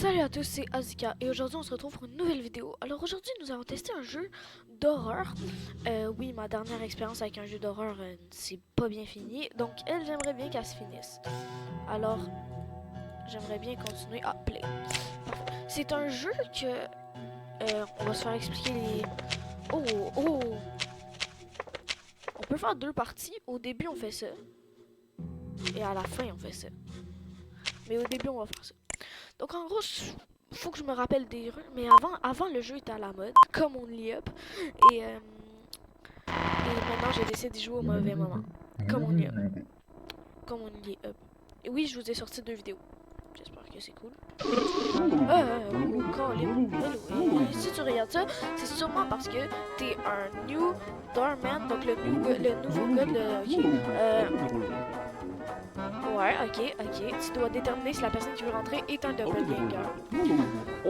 Salut à tous, c'est Azika et aujourd'hui on se retrouve pour une nouvelle vidéo. Alors aujourd'hui nous allons tester un jeu d'horreur. Oui, ma dernière expérience avec un jeu d'horreur c'est pas bien fini, donc j'aimerait bien qu'elle se finisse. Alors j'aimerais bien continuer à play. C'est un jeu que on va se faire expliquer les... Oh, oh! On peut faire deux parties. Au début on fait ça et à la fin on fait ça. Mais au début on va faire ça. Donc en gros, faut que je me rappelle des rues, mais avant le jeu était à la mode, comme Only Up, et maintenant j'ai décidé d'y jouer au mauvais moment, comme Only Up, comme Only Up. Et oui, je vous ai sorti deux vidéos, j'espère que c'est cool. Si tu regardes ça, c'est sûrement parce que t'es un new doorman, donc le nouveau gars de... Ouais, ok. Tu dois déterminer si la personne qui veut rentrer est un doppelganger.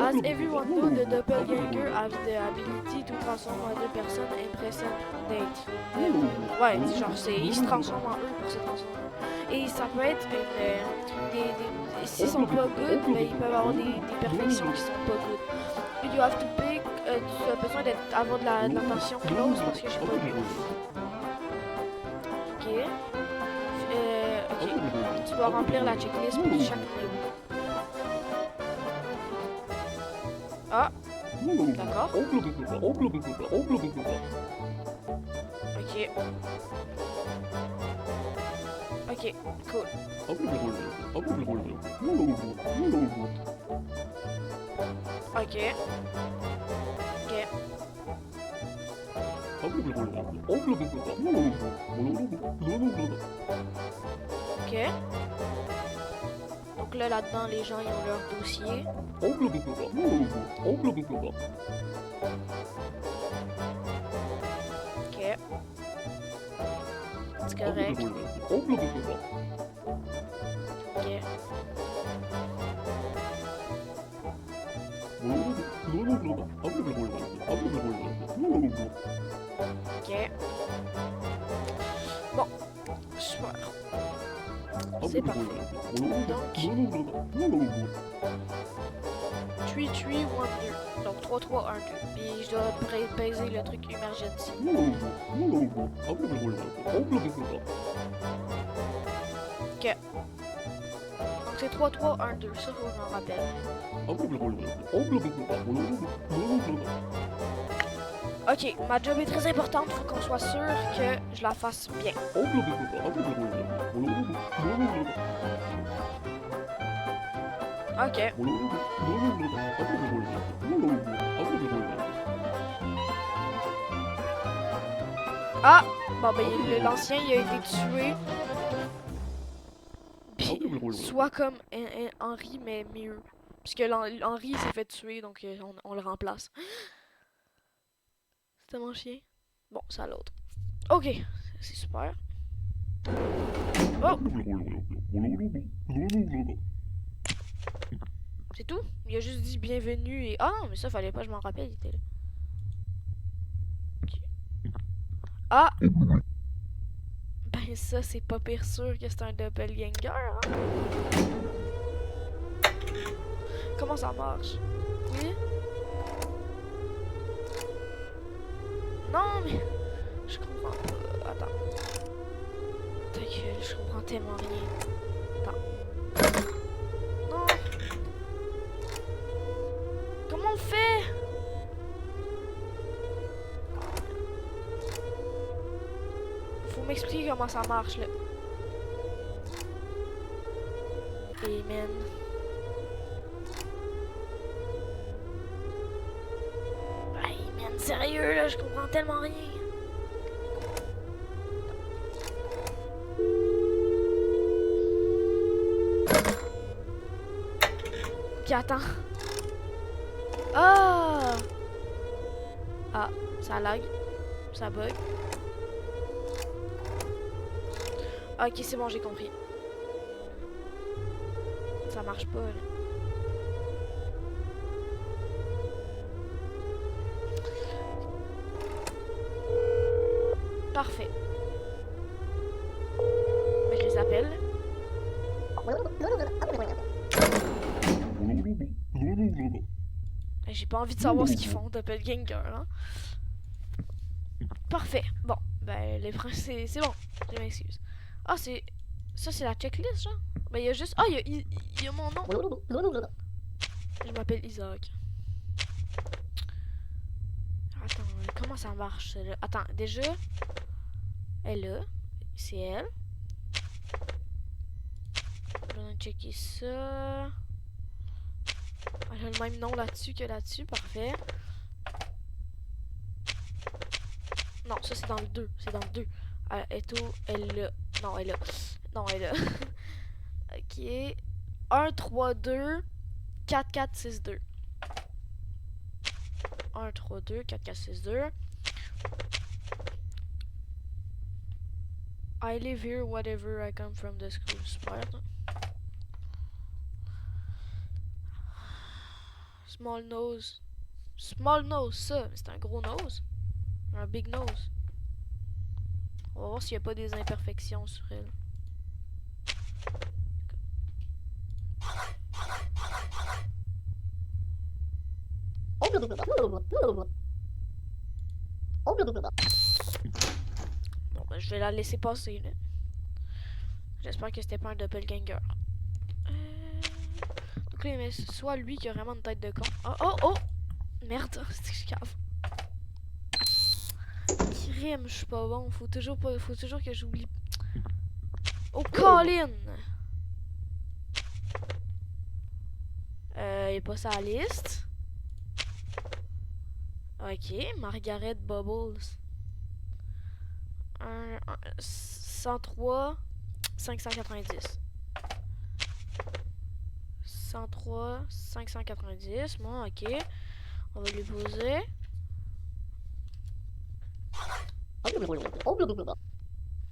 As everyone knows, the doppelganger has the ability to transform other person impersonate. Ouais, genre il se transforme en eux pour se transformer. Et ça peut être s'ils sont pas good, ben ils peuvent avoir des perfections qui sont pas good. You have to pick, tu as besoin d'avoir de l'attention close parce que j'ai pas vu. Ok. Tu dois remplir la checklist pour chaque niveau. Ah, d'accord. Ok. Ok, cool. Ok. Ok. Donc là-dedans, les gens, ils ont leur dossier. Ok. C'est correct. Ok. Ok. Bon. Super. C'est parfait. Donc, 3-3-1-2. Donc 3-3-1-2. Puis je dois baiser le truc emergency. Ok. Donc c'est 3-3-1-2. Ça, faut que je m'en rappelle. Ok, ma job est très importante. Faut qu'on soit sûr que je la fasse bien. Ok. Ah! Bon, ben, l'ancien, il a été tué. Puis, soit comme Henry, mais mieux. Puisque Henry s'est fait tuer, donc on le remplace. C'était mon chien. Bon, c'est à l'autre. Ok, c'est super. Oh! C'est tout? Il a juste dit bienvenue et... Ah non, mais ça, fallait pas, je m'en rappelle, il était là. Okay. Ah! Ben ça, c'est pas pire sûr que c'est un doppelganger, hein? Comment ça marche? Oui? Non, mais... Je comprends pas. Attends. Ta gueule, je comprends tellement rien. Attends. Non! Comment on fait? Faut m'expliquer comment ça marche, là. Amen. Amen, sérieux, là, je comprends tellement rien. Ok, attends. Ah! Ah, ça lag. Ça bug. Ok, c'est bon, j'ai compris. Ça marche pas, là. Parfait. Ben, je les appelle. J'ai pas envie de savoir ce qu'ils font, doppelganger, hein. Parfait. Bon, ben, les principes, c'est bon. Je m'excuse. Ah, c'est... Ça, c'est la checklist, genre? Ben, il y a juste... Ah, il y a mon nom. Je m'appelle Isaac. Attends, comment ça marche, là? Attends, déjà... Elle est là. C'est elle. On va checker ça. Elle a le même nom là-dessus que là-dessus. Parfait. Non, ça c'est dans le 2. C'est dans le 2. Eto, elle là. Non, elle là. Non, elle là. Ok. 1, 3, 2, 4, 4, 6, 2. 1, 3, 2, 4, 4, 6, 2. I live here, whatever I come from the school. Super. Small nose. Small nose, ça. C'est un gros nose. Un big nose. On va voir s'il n'y a pas des imperfections sur elle. Bon, ben, je vais la laisser passer, là. J'espère que c'était pas un doppelganger. Donc là, mais soit lui qui a vraiment une tête de con. Oh, oh, oh! Merde, c'est que je cave. Crime, je suis pas bon. Faut toujours que j'oublie. Oh, Colin! Il est pas sur la liste. Ok, Margaret Bubbles. 103 590. 103 590. Bon, ok. On va lui poser.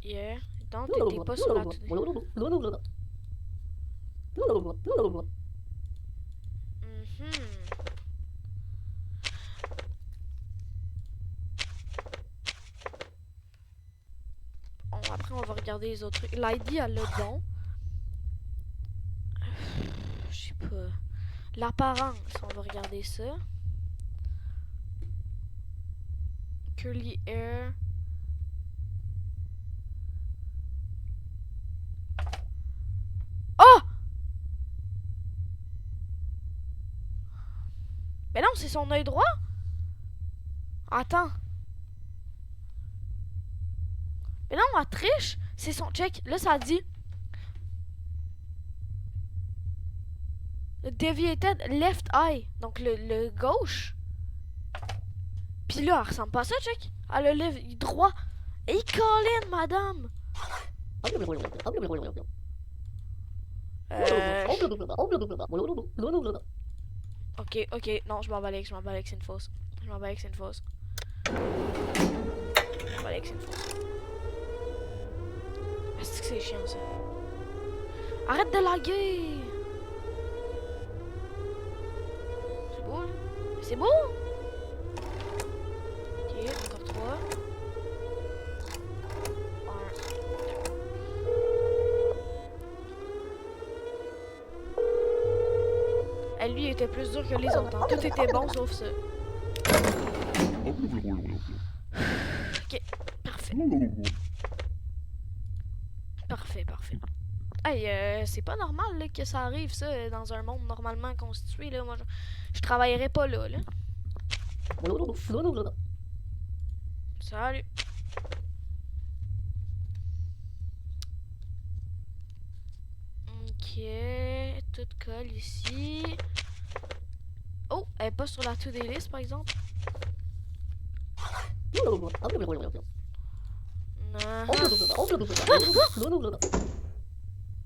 Yeah. Donc, t'étais pas sur la Bon, après, on va regarder les autres trucs. L'ID, elle l'a bon. Je sais pas. L'apparence, on va regarder ça. Curly hair. Oh! Mais non, c'est son œil droit? Attends. Mais non, elle triche. C'est son check. Là, ça dit. Deviated left eye. Donc, le gauche. Puis là, elle ressemble pas à ça, check. Elle a le droit. Et Colin, madame. Ok, ok. Non, je m'en bats avec, c'est une fausse. Je m'en bats avec, c'est une fausse. Je m'en bats avec, c'est une fausse. Est-ce que c'est chiant, ça? Arrête de laguer! C'est beau, là? C'est beau! Ok, encore 3. Elle, lui, était plus dur que les autres. Hein. Tout était bon sauf ça. Ok, parfait. Parfait, parfait. Hey, c'est pas normal là, que ça arrive, ça, dans un monde normalement constitué. Là. Moi, je travaillerais pas là. Salut. Ok, tout colle ici. Oh, elle est pas sur la to-do list, par exemple. Non.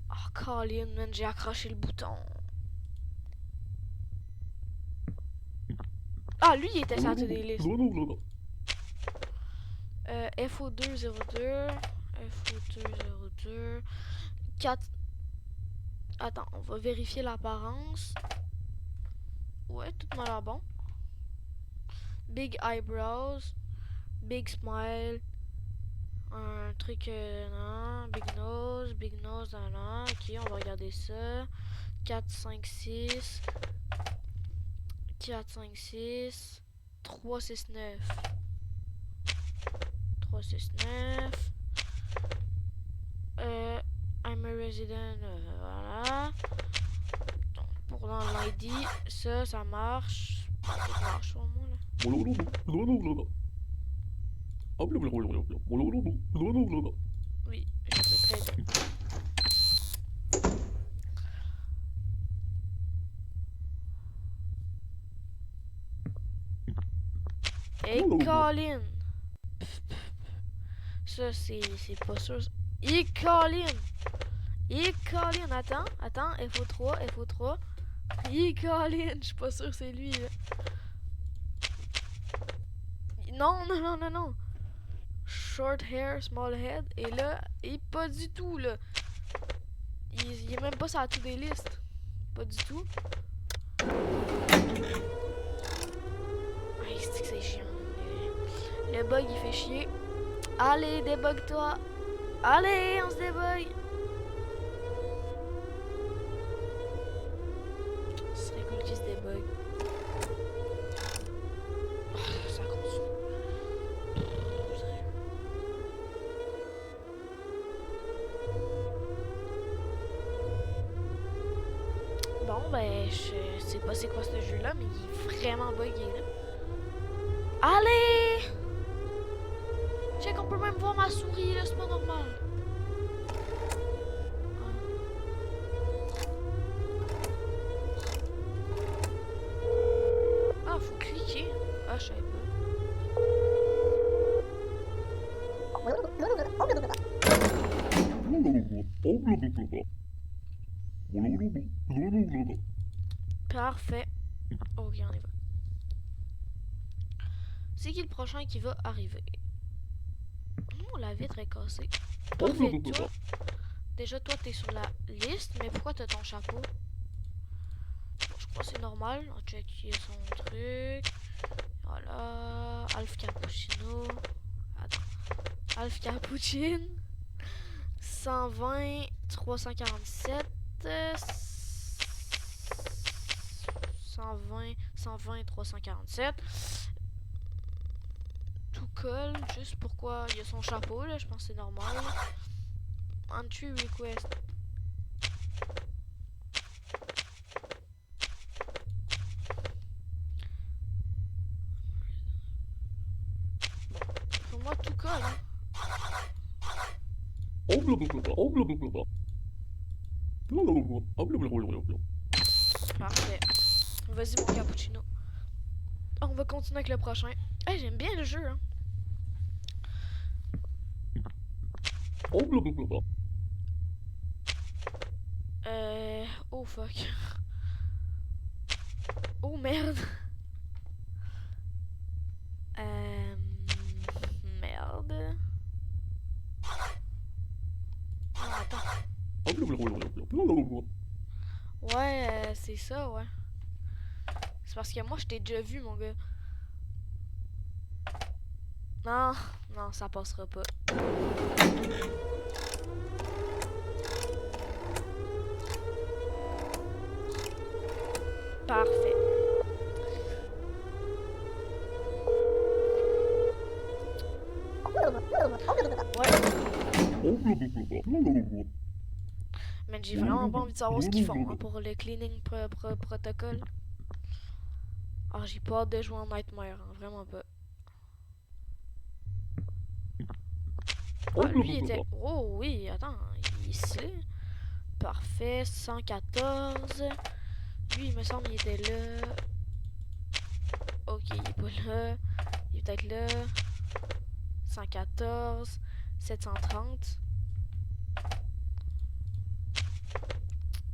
Oh, Colin, man, j'ai accroché le bouton. Ah, lui, il était sur la to-do list. FO202. FO202. 4. Attends, on va vérifier l'apparence. Ouais, tout m'a l'air bon. Big eyebrows. Big smile. Un truc, non. Big nose, non. Ok, on va regarder ça. 4, 5, 6. 4, 5, 6. 3, 6, 9. 3, 6, 9. I'm a resident. Voilà. Donc, pour dans l'ID, ça marche. Tout marche au moins là. Oui, je peux très bien. Hey Colin! Ça c'est pas sûr. Hey Colin! Hey Colin! Attends, FO3, FO3. Hey Colin! Je suis pas sûr c'est lui là. Non. Short hair, small head. Et là, et pas du tout là. Il est même pas sur la to-do list. Pas du tout. Ay, c'est que c'est chiant. Le bug il fait chier. Allez, débug-toi. Allez, on se débug. Ce serait cool qu'il se débug. Oh, ça continue. Bon, ben, je sais pas c'est quoi ce jeu-là, mais il est vraiment buggé, là. Allez! Check, on peut même voir ma souris, là, c'est pas normal. Ah, faut cliquer. Ah, je savais pas. Parfait. Ok, on y va. C'est qui le prochain qui va arriver? Oh, la vitre est cassée. Parfait, toi. Déjà, toi, t'es sur la liste, mais pourquoi t'as ton chapeau? Bon, je crois que c'est normal. On check son truc. Voilà. Alf Cappuccino. Attends. Alf Cappuccino. 120, 347. 120, 347. Tout colle. Juste pourquoi il y a son chapeau, là. Je pense que c'est normal. Entry request. Pour moi, tout colle. Hein. Parfait. Vas-y, mon cappuccino. On va continuer avec le prochain. Hey, j'aime bien le jeu. Hein. Oh fuck. Oh merde. Merde. Non, attends. Ouais, c'est ça, ouais. C'est parce que moi, je t'ai déjà vu, mon gars. Non, ça passera pas. Parfait. Ouais. Mais j'ai vraiment pas envie de savoir ce qu'ils font hein, pour le cleaning protocole. Ah, j'ai pas hâte de jouer en Nightmare, hein, vraiment pas. Ah, lui était... Oh oui, attends, il est stylé. Parfait, 114. Lui, il me semble qu'il était là. Ok, il est pas là. Il est peut-être là. 114. 730.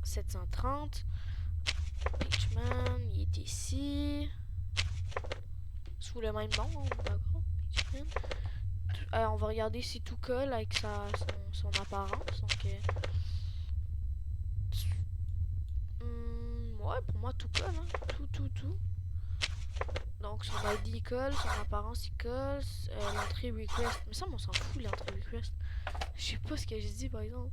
730. Peachman, il est ici. Sous le même nom, d'accord. Peachman. On va regarder si tout colle avec son apparence. Donc, ouais, pour moi, tout colle. Hein. Tout. Donc, son ID colle, son apparence il colle. L'entrée request. Mais ça, on s'en fout, l'entrée request. Je sais pas ce que j'ai dit, par exemple.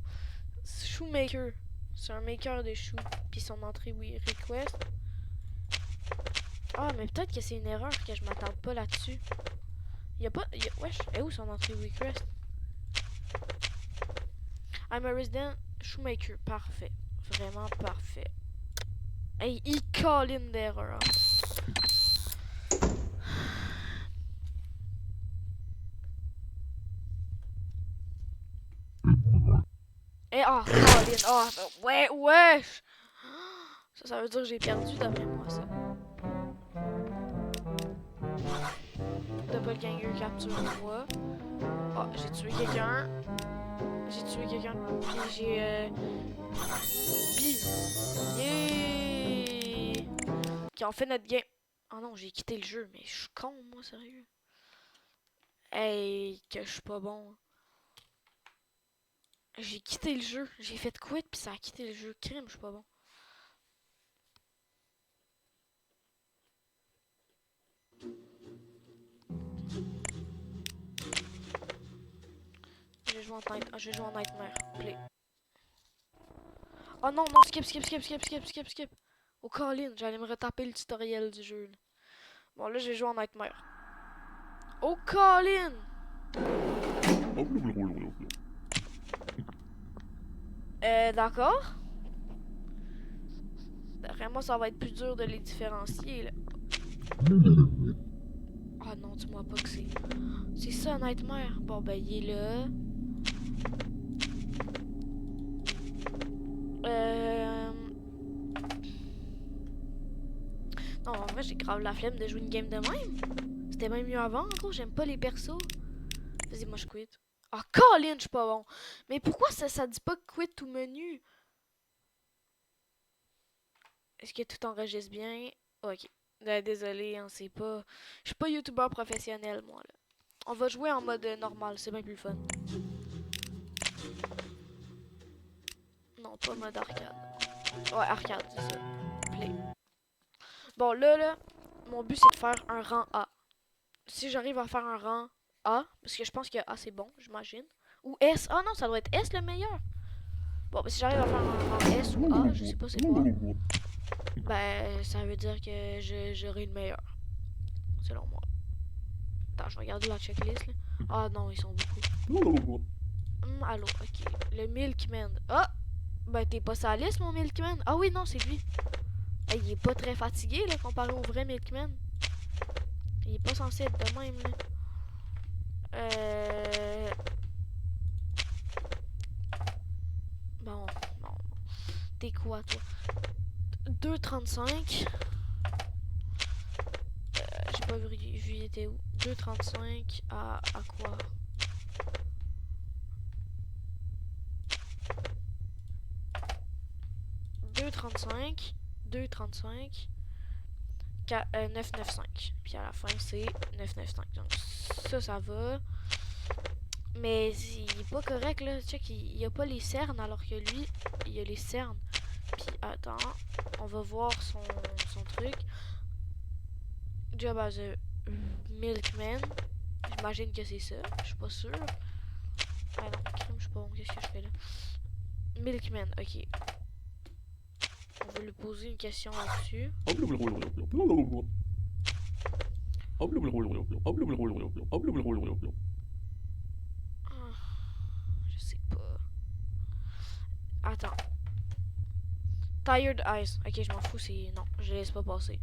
Shoemaker. C'est un maker de choux. Puis son entrée request. Ah, mais peut-être que c'est une erreur que je m'attarde pas là-dessus. Y'a pas... Wesh, est où son entrée request? I'm a resident shoemaker. Parfait. Vraiment parfait. Hey, il call in d'erreur. Eh, ah, call in. Ah, ouais, wesh. Ça veut dire que j'ai perdu d'après moi, ça. Doppelganger capture moi. Ah, j'ai tué quelqu'un. J'ai tué quelqu'un. Puis j'ai... Yeah! Qui ont fait notre game. Oh non, j'ai quitté le jeu, mais je suis con, moi, sérieux. Hey, que je suis pas bon. J'ai quitté le jeu. J'ai fait quit, puis ça a quitté le jeu. Crime, je suis pas bon. J'ai joué en Nightmare. Play. Oh non, non, skip. Oh, Colin, j'allais me retaper le tutoriel du jeu. Là. Bon, là, j'ai joué en Nightmare. Oh, Colin! D'accord. D'après moi, ça va être plus dur de les différencier, là. Ah non, dis-moi pas que c'est... C'est ça, Nightmare. Bon, ben, il est là. Non, en vrai, j'ai grave la flemme de jouer une game de même. C'était même mieux avant, en gros. J'aime pas les persos. Vas-y, moi, je quitte. Ah, Colin, je suis pas bon. Mais pourquoi ça dit pas quit tout menu? Est-ce que tout enregistre bien? Ok. Désolé, hein, c'est pas... Je suis pas youtubeur professionnel, moi, là. On va jouer en mode normal, c'est bien plus fun. Non, pas mode arcade. Ouais, arcade, c'est ça. Play. Bon, là, mon but, c'est de faire un rang A. Si j'arrive à faire un rang A, parce que je pense que A, c'est bon, j'imagine. Ou S. Ah non, ça doit être S le meilleur. Bon, ben, si j'arrive à faire un rang S ou A, je sais pas c'est quoi. Ben, ça veut dire que j'aurai le meilleur. Selon moi. Attends, je vais regarder la checklist, là. Ah non, ils sont beaucoup. Allô, ok. Le Milkman. Ah! Ben, t'es pas sa liste, mon Milkman? Ah oui, non, c'est lui. Hey, il est pas très fatigué, là, comparé au vrai Milkman. Il est pas censé être de même, là. Bon, non. T'es quoi, toi? 2,35. J'ai pas vu, il était où? 2,35 à quoi? $2,35. 2,35. 9,95. Puis à la fin, c'est 9,95. Donc ça va. Mais il est pas correct, là. Check, il y a pas les cernes, alors que lui, il y a les cernes. Puis attends, on va voir son truc. Job as a milkman. J'imagine que c'est ça. Je suis pas sûr. Ah non, crime, je sais pas bon. Qu'est-ce que je fais là? Milkman, ok. On va lui poser une question là-dessus. Je sais pas. Attends. Tired eyes. Ok, je m'en fous, c'est... Non, je laisse pas passer.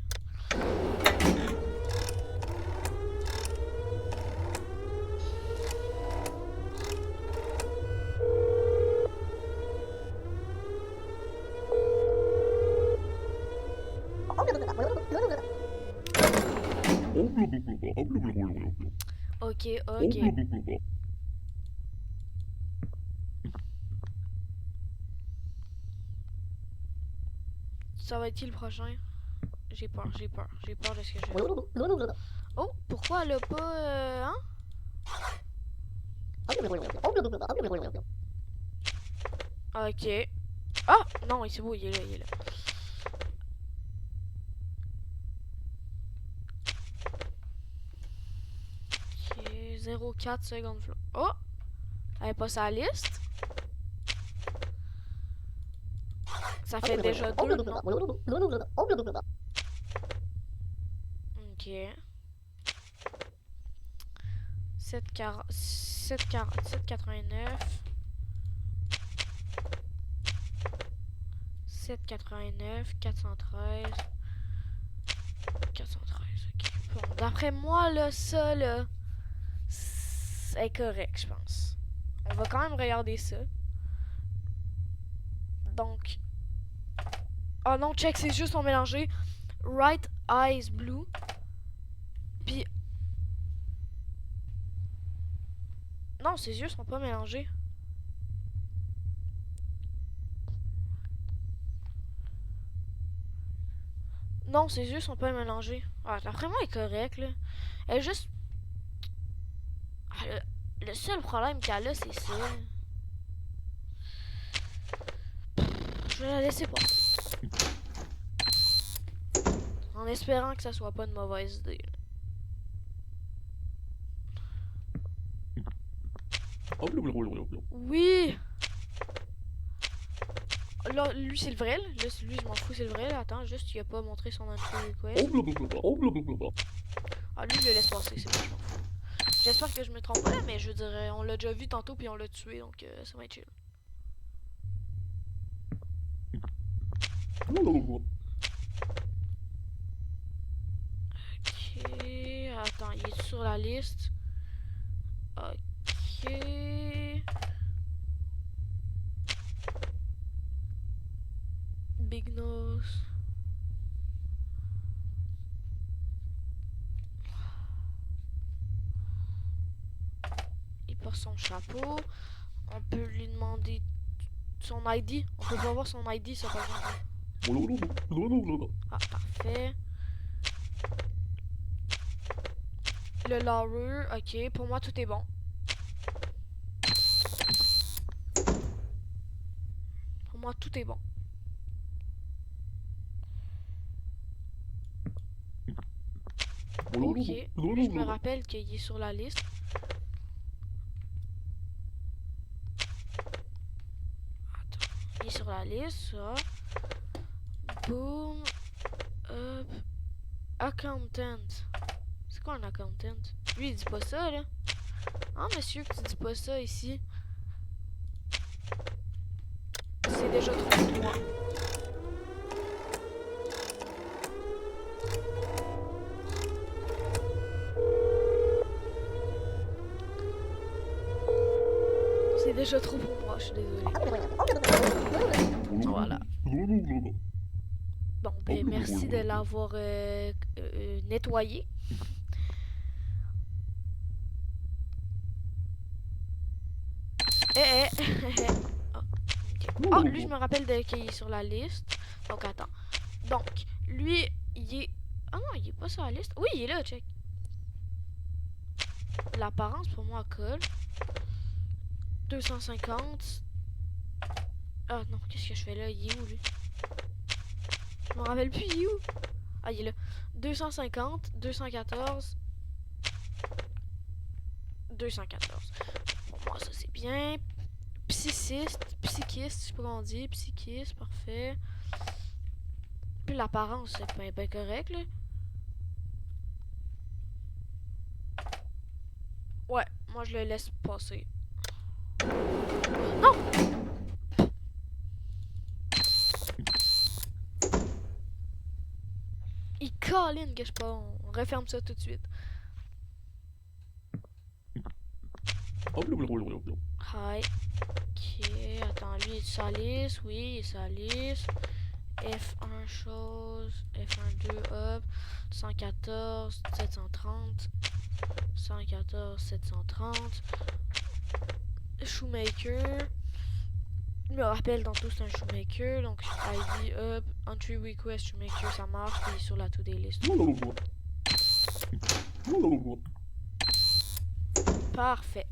Ok, ok. Ça va être qui le prochain? J'ai peur de ce que je vais. Oh, pourquoi elle a pas... hein? Ok. Ah! Non, c'est beau, il est là. Ok, 0,4 secondes flow. Oh! Elle est pas sa liste. Ça fait déjà 2, non? Ok. 7,89. 7,89. 413. 413, ok. Bon, d'après moi, là, ça, là, c'est correct, je pense. On va quand même regarder ça. Donc... Oh non, check, c'est juste, on mélangé. Right eyes blue. Puis... Non, ses yeux sont pas mélangés. Non, ses yeux sont pas mélangés. Ah, d'après moi, elle est correcte, là. Elle est juste... Ah, le seul problème qu'elle a, c'est ça. Je vais la laisser passer. En espérant que ça soit pas une mauvaise idée. Oui! Là, lui, c'est le vrai, là. Lui, je m'en fous, c'est le vrai, là. Attends, juste, il a pas montré son entry request. Ah, lui, je le laisse passer, c'est bon, je m'en fous. J'espère que je me trompe pas, là, mais je dirais, on l'a déjà vu tantôt, puis on l'a tué, donc ça va être chill. Ok, attends, il est sur la liste. Ok. Big nose. Il porte son chapeau. On peut lui demander son ID. On peut pas voir son ID, ça, par exemple. Ah, parfait. Le Laurer, ok. Pour moi, tout est bon. Pour moi, tout est bon. Ok. Je me rappelle qu'il est sur la liste. Attends. Il est sur la liste, ça. Boom. Up. Accountant. C'est quoi un accountant? Lui, il dit pas ça, là. Ah, monsieur, que tu dis pas ça ici. C'est déjà trop pour moi. C'est déjà trop pour moi, je suis désolée. Voilà. Bon, ben, merci de l'avoir nettoyé. Oh, okay. Oh, lui, je me rappelle qu'il est sur la liste. Donc, attends. Donc, lui, il est... Ah non, il est pas sur la liste. Oui, il est là, check. L'apparence, pour moi, colle. 250. Ah non, qu'est-ce que je fais là? Il est où, lui? Je me rappelle plus, il est où? Ah, il est là. 250, 214. 214. Pour moi, ça, c'est bien. Psychiste, je sais pas comment on dit. Psychiste, parfait. Puis l'apparence, c'est pas correct, là. Ouais, moi, je le laisse passer. Non! Il colline que je pas. On referme ça tout de suite. Hi. Ok, attends, lui, il est sur la liste. Oui, il est sur la liste. F1 chose. F1 2 up. 114, 730. 114, 730. Shoemaker. Je me rappelle tantôt c'est un shoemaker. Donc ID up. Entry request shoemaker, ça marche. Puis sur la to-do list. Parfait.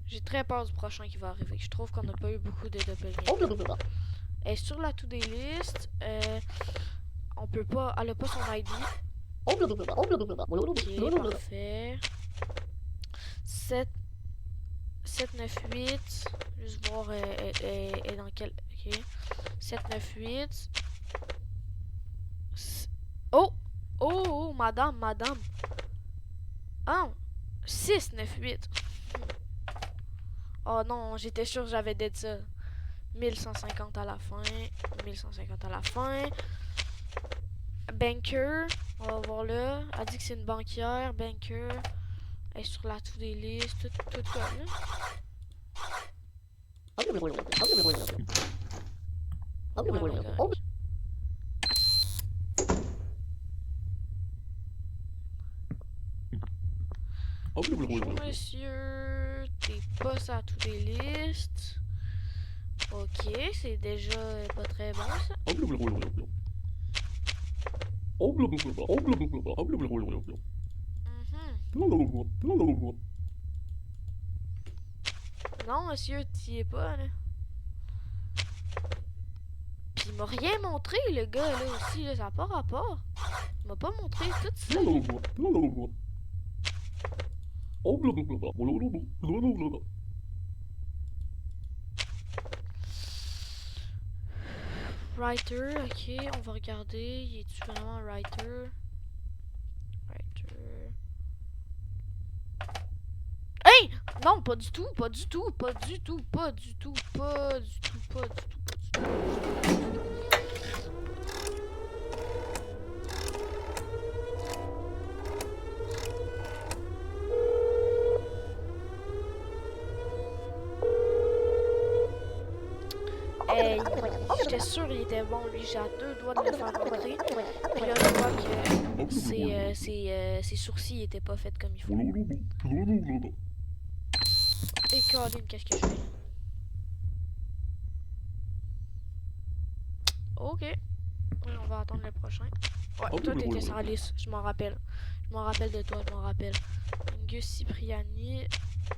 J'ai très peur du prochain qui va arriver. Je trouve qu'on n'a pas eu beaucoup de doppelgangers. Et sur la to-do list, on peut pas. Elle a pas son ID. Ok, parfait. 7, 7, 9, 8. Juste voir et dans quel. Ok. 7, 9, 8. Oh! Oh, oh, madame, madame. Ah, 6, 9, 8. Oh non, j'étais sûr que j'avais dit ça. 1150 à la fin. 1150 à la fin. Banker. On va voir là. Elle dit que c'est une banquière. Banker. Elle est sur la to-do list. Tout comme là. Oh my god. Bonjour monsieur. T'es pas sur la to-do list. Ok, c'est déjà pas très bon ça. Non, monsieur, t'y es pas, là. Pis il m'a rien montré, le gars, là, aussi, là, ça n'a pas rapport. Il m'a pas montré tout ça. Writer, ok, on va regarder. Il est-tu vraiment writer? Writer. Hey! Non, pas du tout, pas du tout, pas du tout, pas du tout, pas du tout, pas du tout, pas du tout. Hey, j'étais sûr qu'il était bon, lui. J'ai à 2 doigts de le faire rentrer. Puis là, je vois que ses sourcils étaient pas faits comme il faut. Et Colin, qu'est-ce que je fais? Ok. Oui, on va attendre le prochain. Ouais, toi, t'étais sur la liste. Je m'en rappelle. Je m'en rappelle de toi, je m'en rappelle. Angus Cipriani.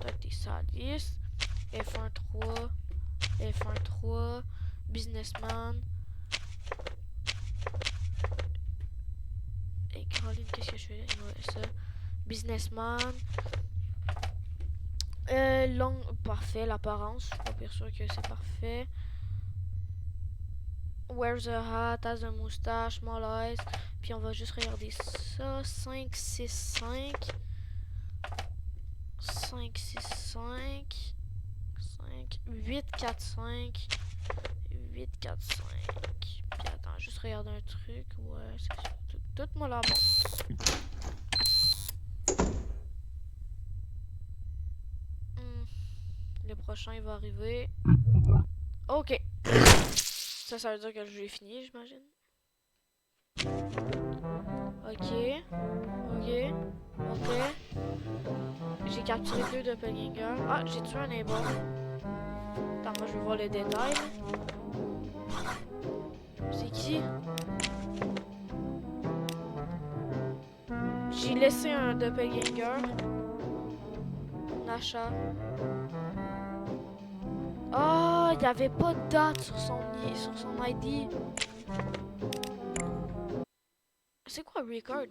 Toi, t'es sur la liste. F1-3. F1-3. Businessman. Et Colin, qu'est-ce que je fais? Ouais, ça. Businessman. Long. Parfait, l'apparence. Je suis pas pire sûr que c'est parfait. Wears a hat, has a moustache, small eyes. Puis on va juste regarder ça. 5, 6, 5. 5, 6, 5. 5. 8, 4, 5. 8, 4, 5. Puis attends, juste regarder un truc. Ouais, c'est tout moi là bon. Le prochain il va arriver. Ok. Ça veut dire que le jeu est fini, j'imagine. Ok. Ok. Ok. J'ai capturé 2 doppelgangers. Ah, j'ai tué un neighbor. Attends, moi je veux voir les détails. C'est qui? J'ai laissé un doppelganger. Nasha. Ah, il n'y avait pas de date sur son ID. C'est quoi record?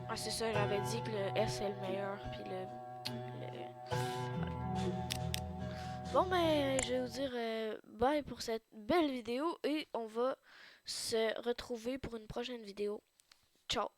Ah, c'est ça, j'avais dit que le S est le meilleur, puis Bon, ben, je vais vous dire bye pour cette belle vidéo et on va se retrouver pour une prochaine vidéo. Ciao!